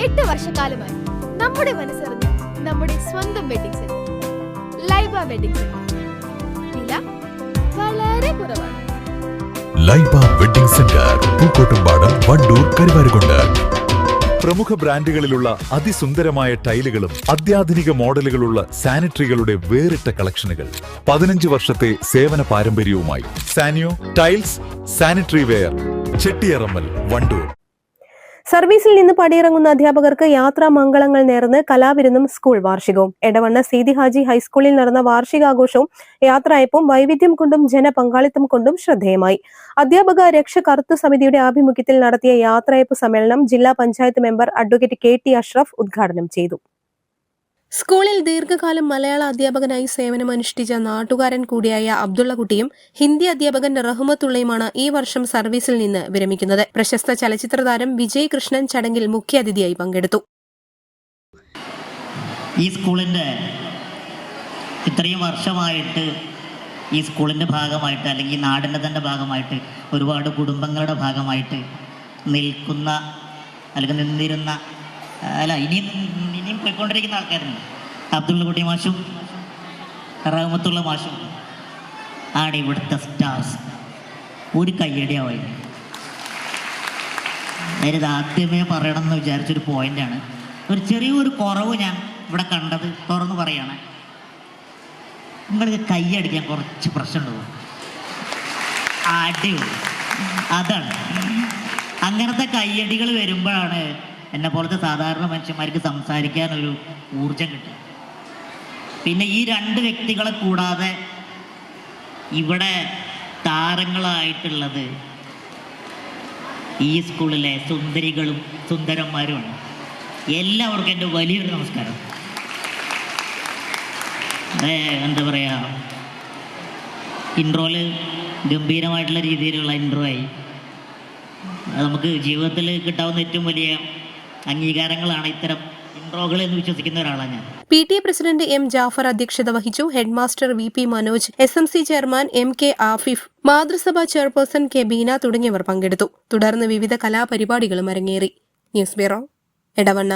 8 വർഷക്കാലമായി നമ്മുടെ മനസ്സറിഞ്ഞ് നമ്മുടെ സ്വന്തം wedding centre Laiba wedding centre. വില വളരെ കുറവാണ്. Laiba wedding centre, Pookkottumpadam, Wandoor, Karuvarakundu. പ്രമുഖ ബ്രാൻഡുകളിലുള്ള അതിസുന്ദരമായ ടൈലുകളും അത്യാധുനിക മോഡലുകളുള്ള സാനിറ്ററികളുടെ വേറിട്ട കളക്ഷനുകൾ. 15 വർഷത്തെ സേവന പാരമ്പര്യവുമായി Saniyo tiles, sanitary ware, Chettiyarammal, Wandoor. സർവീസിൽ നിന്ന് പടിയിറങ്ങുന്ന അധ്യാപകർക്ക് യാത്രാമംഗളങ്ങൾ നേർന്ന് കലാവിരുന്നും സ്കൂൾ വാർഷികവും. എടവണ്ണ സീതി ഹാജി ഹൈസ്കൂളിൽ നടന്ന വാർഷികാഘോഷവും യാത്രയപ്പും വൈവിധ്യം കൊണ്ടും ജനപങ്കാളിത്തം കൊണ്ടും ശ്രദ്ധേയമായി. അധ്യാപക രക്ഷകർത്തൃ സമിതിയുടെ ആഭിമുഖ്യത്തിൽ നടത്തിയ യാത്രയപ്പ് സമ്മേളനം ജില്ലാ panchayat member advocate KT Ashraf ഉദ്ഘാടനം ചെയ്തു. സ്കൂളിൽ ദീർഘകാലം മലയാള അധ്യാപകനായി സേവനമനുഷ്ഠിച്ച നാട്ടുകാരൻ കൂടിയായ അബ്ദുള്ളക്കുട്ടിയും ഹിന്ദി അധ്യാപകൻ റഹ്മത്തുള്ളയുമാണ് ഈ വർഷം സർവീസിൽ നിന്ന് വിരമിക്കുന്നത്. പ്രശസ്ത ചലച്ചിത്ര താരം വിജയ് കൃഷ്ണൻ ചടങ്ങിൽ മുഖ്യാതിഥിയായി പങ്കെടുത്തു. ഈ സ്കൂളിന്റെ ഇത്രയും വർഷമായിട്ട് ഈ സ്കൂളിന്റെ ഭാഗമായിട്ട് അല്ലെങ്കിൽ നാടിന്റെ തന്നെ ഭാഗമായിട്ട് ഒരുപാട് കുടുംബങ്ങളുടെ ഭാഗമായിട്ട് നിൽക്കുന്ന അല്ലെങ്കിൽ നിന്നിരുന്ന ഇനിയും പോയിക്കൊണ്ടിരിക്കുന്ന ആൾക്കാരുണ്ട്. അബ്ദുള്ളക്കുട്ടി മാഷും റഹ്മത്തുള്ള മാഷും ആണ് ഇവിടുത്തെ സ്റ്റാർസ്. ഒരു കയ്യടിയാവായി. അതായത് ആദ്യമേ പറയണമെന്ന് വിചാരിച്ചൊരു പോയിന്റാണ്. ഒരു ചെറിയൊരു കുറവ് ഞാൻ ഇവിടെ കണ്ടത് തുറന്നു പറയാണ്. നിങ്ങൾക്ക് കയ്യടിക്കാൻ കുറച്ച് പ്രശ്നമുണ്ടോ? അടിയുള്ളൂ. അതാണ്. അങ്ങനത്തെ കയ്യടികൾ വരുമ്പോഴാണ് എന്നെ പോലത്തെ സാധാരണ മനുഷ്യന്മാർക്ക് സംസാരിക്കാനൊരു ഊർജം കിട്ടും. പിന്നെ ഈ 2 വ്യക്തികളെ കൂടാതെ ഇവിടെ താരങ്ങളായിട്ടുള്ളത് ഈ സ്കൂളിലെ സുന്ദരികളും സുന്ദരന്മാരുമാണ്. എല്ലാവർക്കും എൻ്റെ വലിയൊരു നമസ്കാരം. എന്താ പറയുക, ഇൻട്രോയിൽ ഗംഭീരമായിട്ടുള്ള രീതിയിലുള്ള ഇൻട്രോ ആയി. നമുക്ക് ജീവിതത്തിൽ കിട്ടാവുന്ന ഏറ്റവും വലിയ അംഗീകാരങ്ങളാണ് ഇത്തരം ഇൻട്രോകൾ എന്ന് വിശ്വസിക്കുന്ന ഒരാളാണ് ഞാൻ. PTA പ്രസിഡന്റ് M ജാഫർ അധ്യക്ഷത വഹിച്ചു. Head master VP Manoj, SMC chairman MK Afif, മാതൃസഭ ചെയർപേഴ്സൺ K ബീന തുടങ്ങിയവർ പങ്കെടുത്തു. തുടർന്ന് വിവിധ കലാപരിപാടികളും അരങ്ങേറി. News bureau, Edavanna.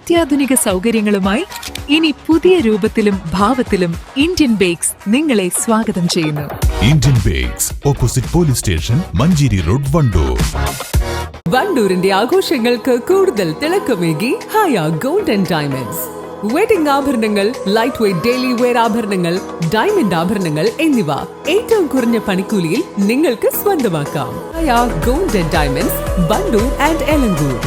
അത്യാധുനിക സൗകര്യങ്ങളുമായി ഇനി പുതിയ രൂപത്തിലും ഭാവത്തിലും ഇന്ത്യൻ ബേക്സ് നിങ്ങളെ സ്വാഗതം ചെയ്യുന്നു. Indian bakes, opposite police station, Manjeri road, Wandoor. വണ്ടൂരിന്റെ ആഘോഷങ്ങൾക്ക് കൂടുതൽ തിളക്കമേകി Haya gold and diamonds. Wedding ആഭരണങ്ങൾ, ലൈറ്റ് വെയ്റ്റ് ഡെയിലി വെയർ ആഭരണങ്ങൾ, ഡയമണ്ട് ആഭരണങ്ങൾ എന്നിവ ഏറ്റവും കുറഞ്ഞ പണിക്കൂലിയിൽ നിങ്ങൾക്ക് സ്വന്തമാക്കാം. Haya gold and diamonds, Wandoor and Elankur.